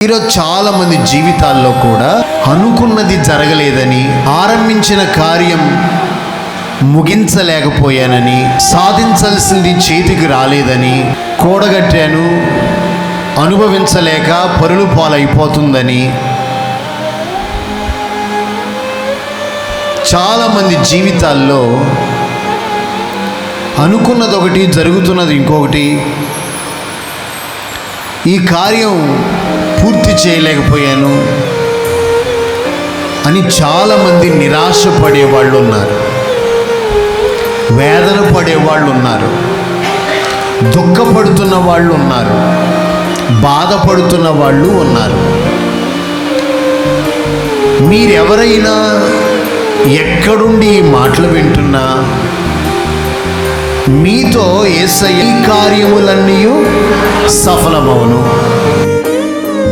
ఈరోజు చాలా మంది జీవితాల్లో కూడా అనుకున్నది జరగలేదని, ఆరంభించిన కార్యం ముగించలేకపోయానని, సాధించాల్సింది చేతికి రాలేదని, కూడగట్టాను అనుభవించలేక పరులు పాలైపోతుందని, చాలామంది జీవితాల్లో అనుకున్నది ఒకటి, జరుగుతున్నది ఇంకొకటి. ఈ కార్యం పూర్తి చేయలేకపోయాను అని చాలామంది నిరాశ పడేవాళ్ళు ఉన్నారు, వేదన పడేవాళ్ళు ఉన్నారు, దుఃఖపడుతున్న వాళ్ళు ఉన్నారు, బాధపడుతున్న వాళ్ళు ఉన్నారు. మీరెవరైనా ఎక్కడుండి ఈ మాటలు వింటున్నా మీతో యేసయ్య ఈ కార్యములన్నీ సఫలమవును,